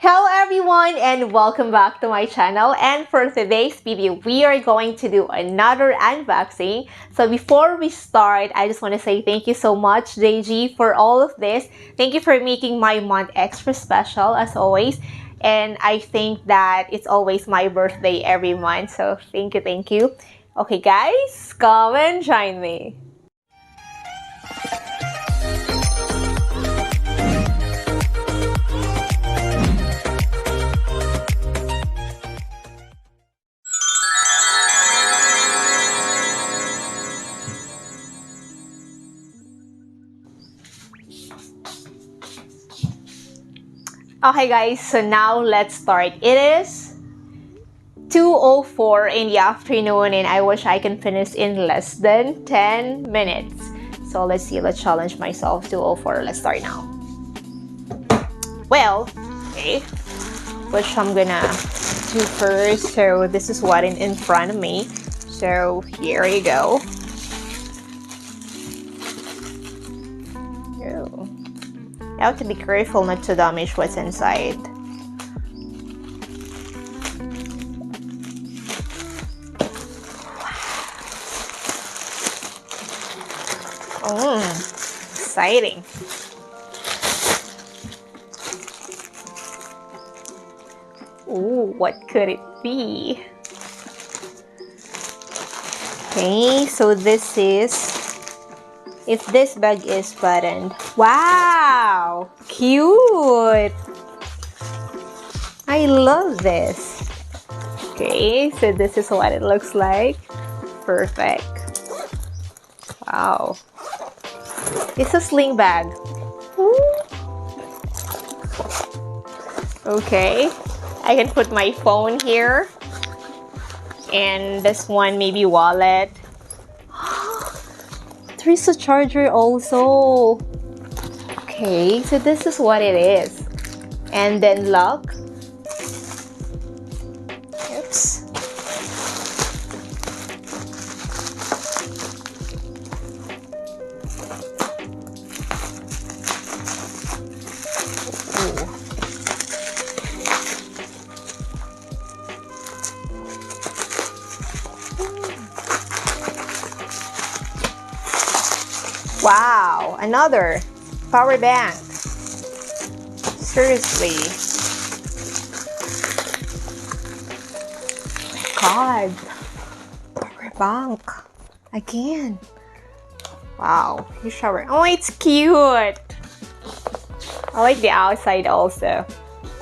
Hello everyone and welcome back to my channel, and for today's video we are going to do another unboxing. So before we start, I just want to say thank you so much JG for all of this. Thank you for making my month extra special as always, and I think that it's always my birthday every month, so thank you. Okay guys, come and join me. Okay guys, so now let's start. It is 2:04 in the afternoon and I wish I can finish in less than 10 minutes. So let's see, let's challenge myself. 2:04, let's start now. Well, okay, which I'm gonna do first. So this is what in front of me. So here you go. You have to be careful not to damage what's inside. Exciting. Ooh, what could it be? Okay, so this is, if this bag is buttoned. Wow, cute. I love this. Okay, so this is what it looks like. Perfect. Wow. It's a sling bag. Okay, I can put my phone here. And this one, maybe wallet. There's a charger also. Okay, so this is what it is. And then lock. Oops. Wow, another power bank. Seriously. God, power bank again. Wow, you shower. Oh, it's cute. I like the outside also.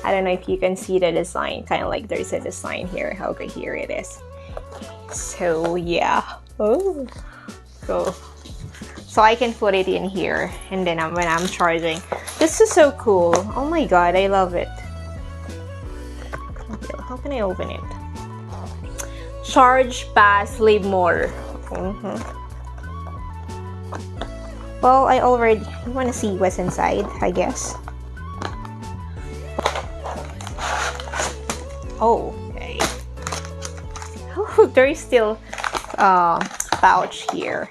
I don't know if you can see the design. Kind of like there's a design here. Okay, here it is. So yeah. Oh, cool. So I can put it in here, and then when I'm charging. This is so cool. Oh my god, I love it. Okay, how can I open it? Charge, pass, live more. Well, I already want to see what's inside, I guess. Oh, okay. Oh, there is still pouch here.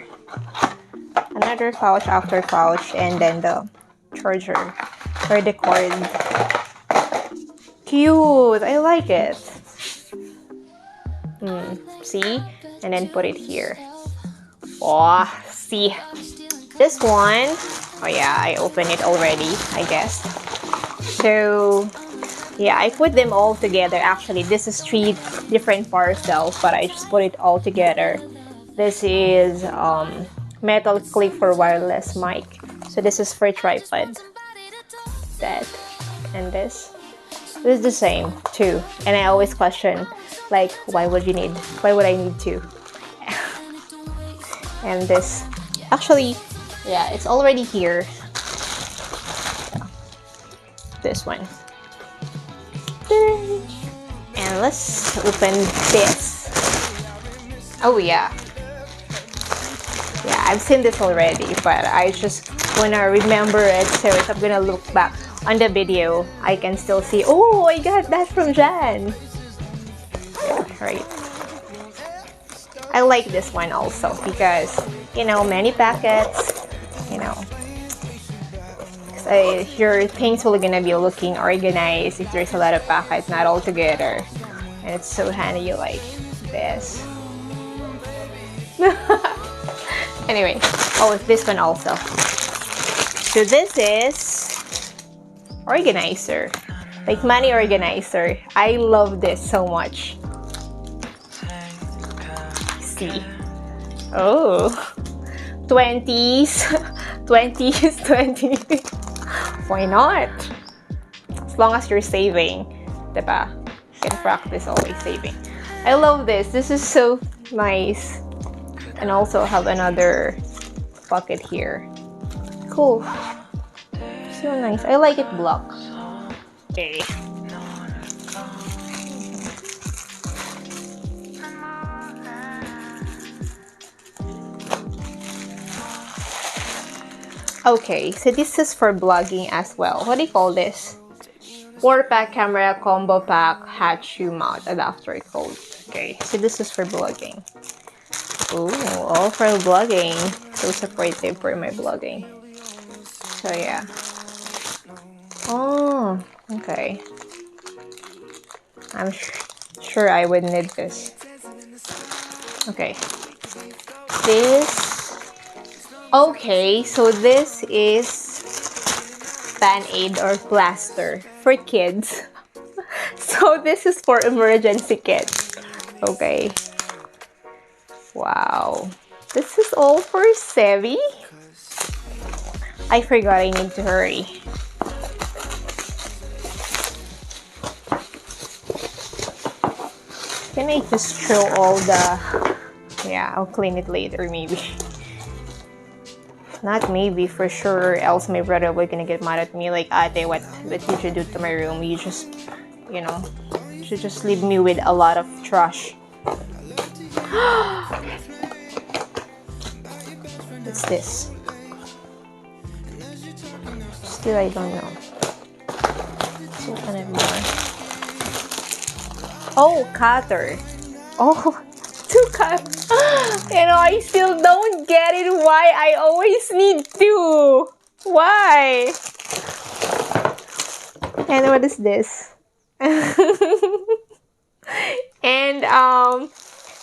Another pouch after pouch, and then the charger or the cord. Cute, I like it. See, and then put it here. Oh, see this one. Oh yeah, I opened it already, I guess. So yeah, I put them all together. Actually, this is 3 different parcels, but I just put it all together. This is metal clip for wireless mic. So this is for tripod. That and this is the same too. And I always question, like, why would I need two? And this, actually, yeah, it's already here. This one. And let's open this. Oh yeah. Yeah, I've seen this already, but I just wanna remember it, so if I'm gonna look back on the video, I can still see, oh, I got that from Jan. Yeah, right. I like this one also because, you know, many packets, you know, your things will gonna be looking organized if there's a lot of packets not all together, and it's so handy like this. Anyway, oh, this one also. So this is organizer, like money organizer. I love this so much. See, oh, 20s, 20s, 20s. Why not? As long as you're saving, diba? You can practice always saving. I love this. This is so nice. And also have another pocket here. Cool. So nice. I like it black. Okay. Okay, so this is for vlogging as well. What do you call this? 4-pack camera combo pack hat shoe mount adapter code. Okay, so this is for vlogging. Ooh, all for vlogging. So supportive for my vlogging. So yeah. Oh, okay. I'm sure I would need this. Okay. This. Okay, so this is Band-Aid or plaster for kids. So this is for emergency kits. Okay. Wow. This is all for Sevi? I forgot I need to hurry. Can I just throw all the... Yeah, I'll clean it later maybe. Not maybe, for sure, else my brother will gonna get mad at me like, Ate, what you should do to my room? You just, you know, should just leave me with a lot of trash. What's this? Still, I don't know. So kind of more. Oh, cutter. Oh, 2 cutters. You know, I still don't get it why I always need 2. Why? And what is this? And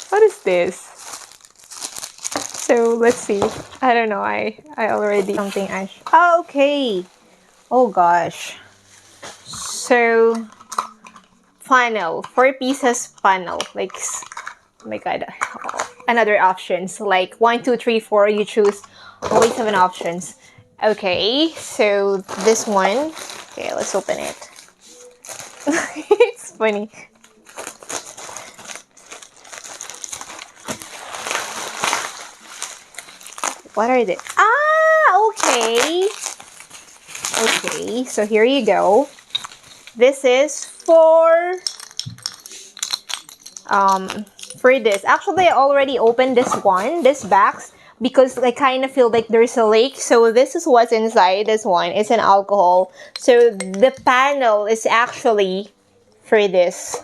what is this? So let's see. I don't know. I already something Ash. Oh, okay. Oh gosh. So funnel, 4 pieces funnel, like, oh my god, another options like 1, 2, 3, 4. You choose. Always 7 options. Okay, so this one. Okay, let's open it. It's funny. What are they? Ah, okay. Okay, so here you go. This is for this. Actually, I already opened this box, because I kind of feel like there's a leak. So this is what's inside this one. It's an alcohol. So the panel is actually for this.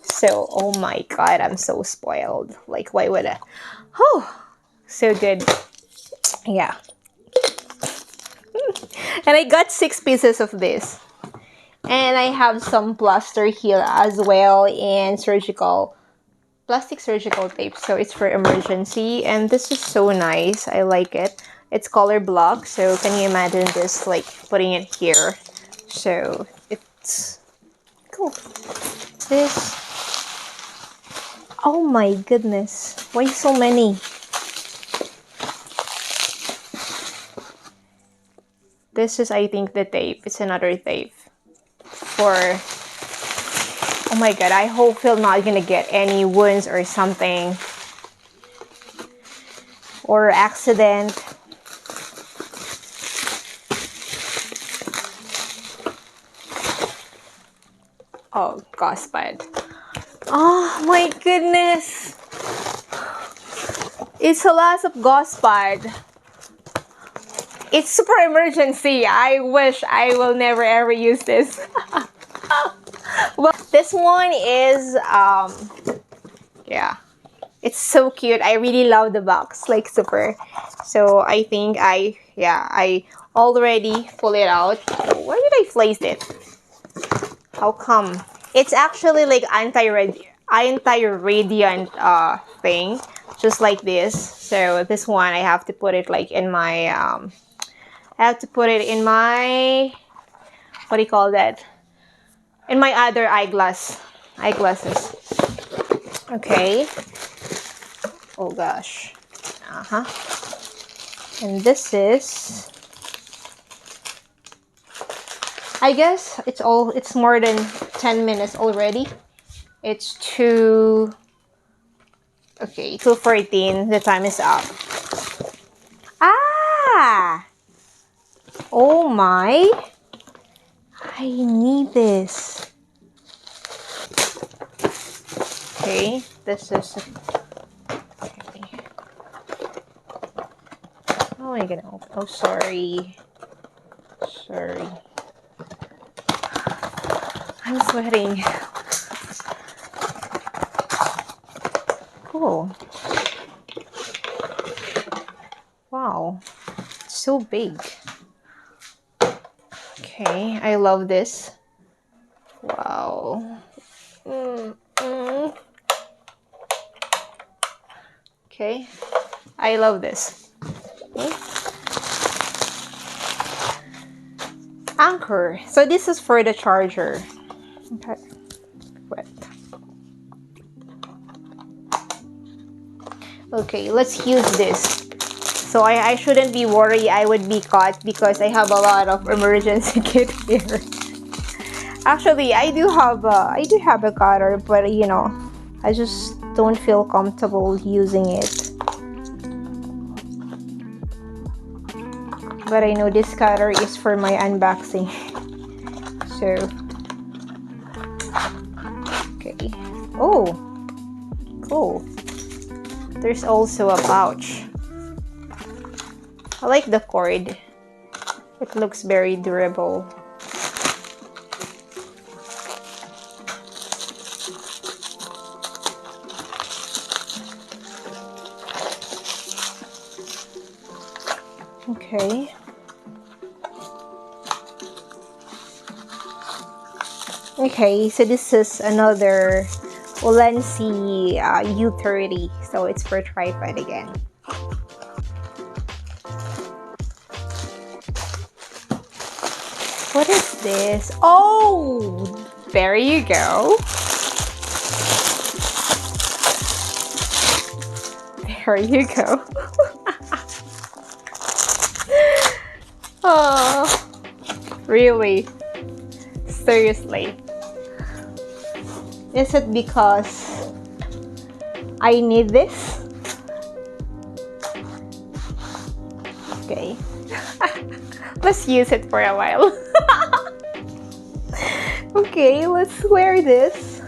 So, oh my god, I'm so spoiled. Like, why would I? Oh, so good. Yeah. And I got 6 pieces of this. And I have some plaster here as well, and plastic surgical tape. So it's for emergency. And this is so nice. I like it. It's color block. So can you imagine this, like, putting it here? So it's cool. This. Oh my goodness. Why so many? This is, I think, the tape. It's another tape. For, oh my god, I hope we're not gonna get any wounds or something, or accident. Oh, gosh, bad. Oh my goodness, it's a lot of gospad. It's super emergency. I wish I will never ever use this. Well, this one is, yeah, it's so cute. I really love the box, like super. So I think I already pull it out. Where did I place it? How come? It's actually like anti-radiant thing, just like this. So this one I have to put it like in my I have to put it in my, what do you call that? In my other eyeglasses. Okay. Oh gosh. And this is, I guess it's more than 10 minutes already. It's 2:14. The time is up. Ah! Oh my. I need this. Okay, this is, okay. How am I gonna open? Oh, sorry. I'm sweating. Cool. Wow, it's so big. Okay, I love this. Wow. Okay, I love this. Okay. Anchor. So this is for the charger. Okay. Wet. Okay, let's use this. So I shouldn't be worried I would be caught because I have a lot of emergency kit here. Actually, I do have a cutter, but you know, I just don't feel comfortable using it. But I know this cutter is for my unboxing. So, okay. Oh, cool. There's also a pouch. I like the cord. It looks very durable. Okay. Okay, so this is another Ulanzi U30. So it's for tripod again. What is this? Oh, there you go. There you go. Oh, really? Seriously? Is it because I need this? Okay. Let's use it for a while. Okay, let's wear this.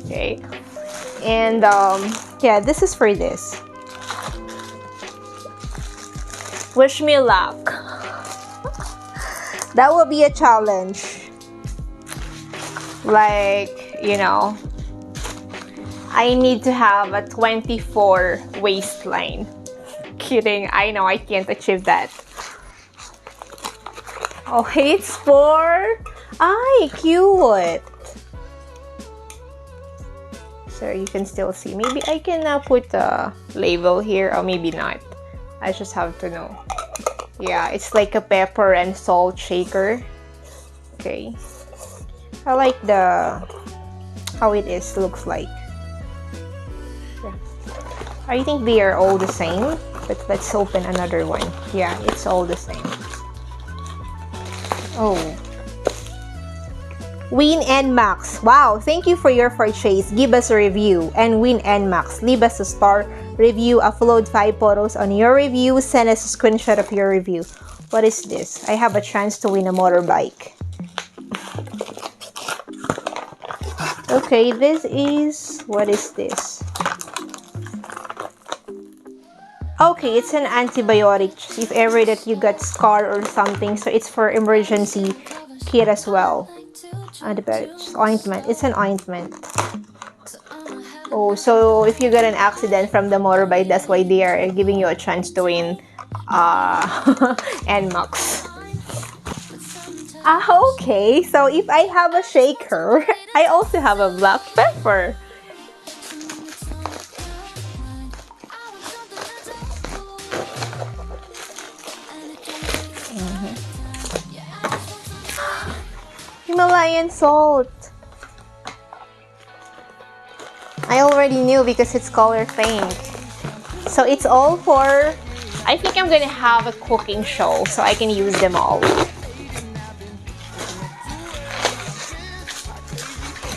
Okay. And yeah, this is for this. Wish me luck. That will be a challenge. Like, you know, I need to have a 24 waistline. Kidding, I know I can't achieve that. Oh, it's for, ay, cute. So you can still see. Maybe I can put a label here, or maybe not. I just have to know. Yeah, it's like a pepper and salt shaker. Okay. I like how it looks like. Yeah. I think they are all the same, but let's open another one. Yeah, it's all the same. Oh. Win and Max. Wow, thank you for your purchase. Give us a review. And Win and Max, leave us a star review, upload 5 photos on your review, send us a screenshot of your review. What is this? I have a chance to win a motorbike. Okay, this is, what is this? Okay, it's an antibiotic if ever that you got scar or something, so it's for emergency kit as well. Antibiotics, ointment, it's an ointment. Oh, so if you got an accident from the motorbike, that's why they are giving you a chance to win NMAX. Okay, so if I have a shaker, I also have a black pepper. Himalayan salt. I already knew because it's color pink. So it's all for, I think I'm gonna have a cooking show so I can use them all.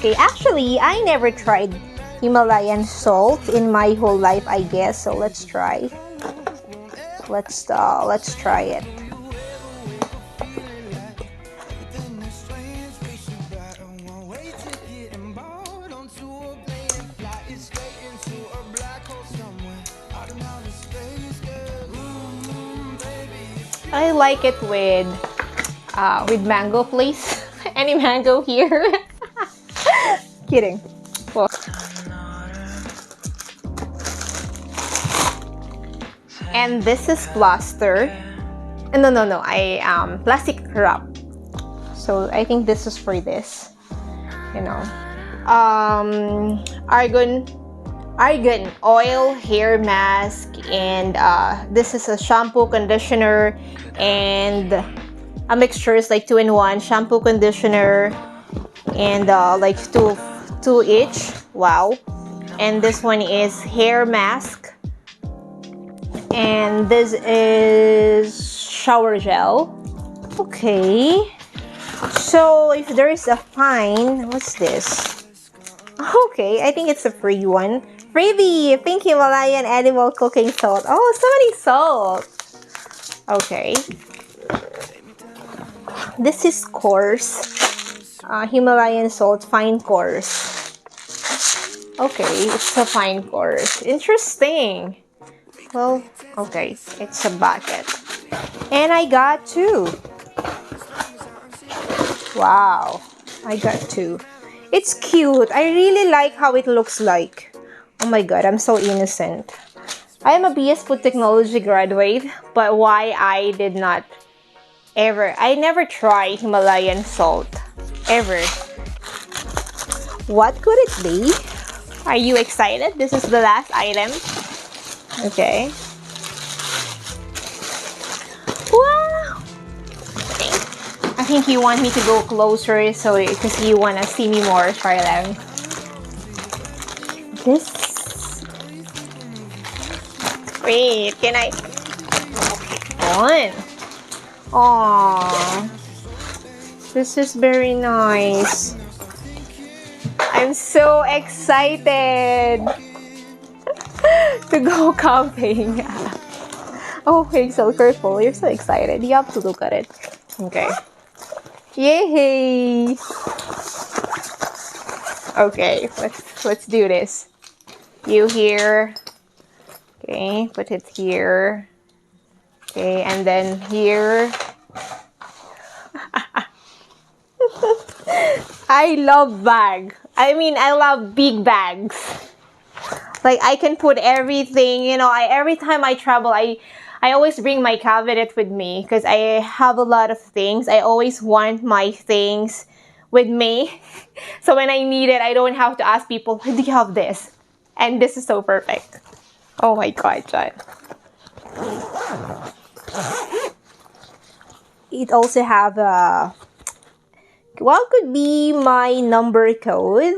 Okay, actually, I never tried Himalayan salt in my whole life, I guess. So let's try. Let's try it. I like it with mango, please. Any mango here? Kidding. Well, and this is plaster. No. I plastic wrap. So I think this is for this. You know, argan oil hair mask, and this is a shampoo, conditioner, and a mixture is like 2-in-1 shampoo, conditioner, and like two each. Wow. And this one is hair mask, and this is shower gel. Okay, so if there is a fine, what's this? Okay, I think it's a free one. Freebie! Pink Himalayan edible cooking salt. Oh, so many salt. Okay. This is coarse. Himalayan salt, fine coarse. Okay, it's a fine coarse. Interesting. Well, okay, it's a bucket. And I got 2. Wow, I got 2. It's cute. I really like how it looks like. Oh my god, I'm so innocent. I am a BS Food Technology graduate, but why I never tried Himalayan salt. Ever. What could it be? Are you excited? This is the last item. Okay. Wow! I think you want me to go closer, so because you want to see me more, Charlotte. This. Wait, can I? On. Aww. This is very nice. I'm so excited to go camping. Oh, Hazel, careful. You're so excited. You have to look at it. Okay. Yay! Okay, let's do this. You here. Okay, put it here. Okay, and then here. I love bag. I mean, I love big bags. Like, I can put everything, you know, every time I travel, I always bring my cabinet with me because I have a lot of things. I always want my things with me. So when I need it, I don't have to ask people, do you have this? And this is so perfect. Oh my god, John. It also have what could be my number code?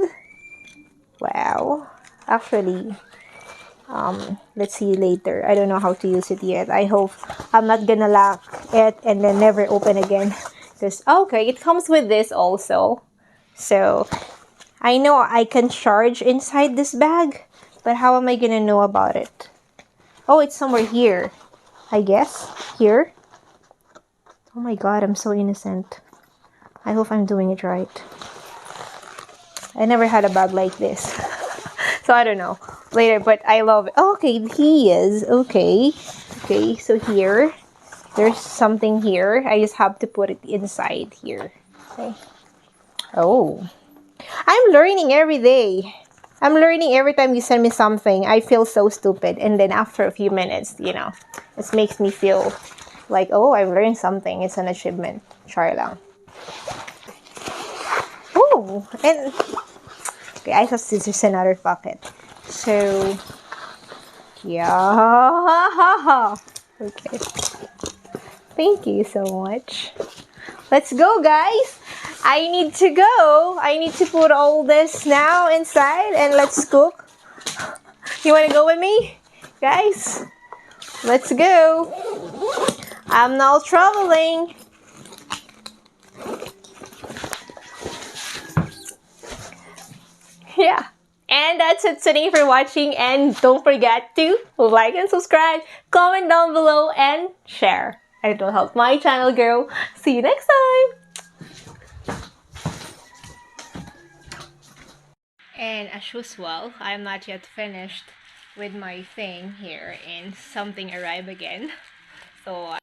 Wow. Actually, let's see later. I don't know how to use it yet. I hope I'm not gonna lock it and then never open again. Because, okay, it comes with this also. So, I know I can charge inside this bag. But how am I gonna know about it? Oh, it's somewhere here. I guess. Here. Oh my god, I'm so innocent. I hope I'm doing it right. I never had a bag like this. So I don't know. Later, but I love it. Oh, okay, he is. Okay. Okay, so here. There's something here. I just have to put it inside here. Okay. Oh. I'm learning every day. I'm learning every time you send me something. I feel so stupid. And then after a few minutes, you know, it makes me feel like, oh, I've learned something. It's an achievement. Char lang. Oh, and okay, I thought this is another pocket. So, yeah. Okay. Thank you so much. Let's go, guys. I need to go. I need to put all this now inside and let's cook. You want to go with me? Guys, let's go. I'm now traveling. Yeah. And that's it today for watching. And don't forget to like and subscribe, comment down below, and share. It will help my channel grow. See you next time. And as usual, I'm not yet finished with my thing here and something arrived again. So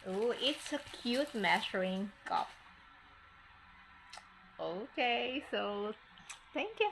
oh, it's a cute measuring cup. Okay, so thank you.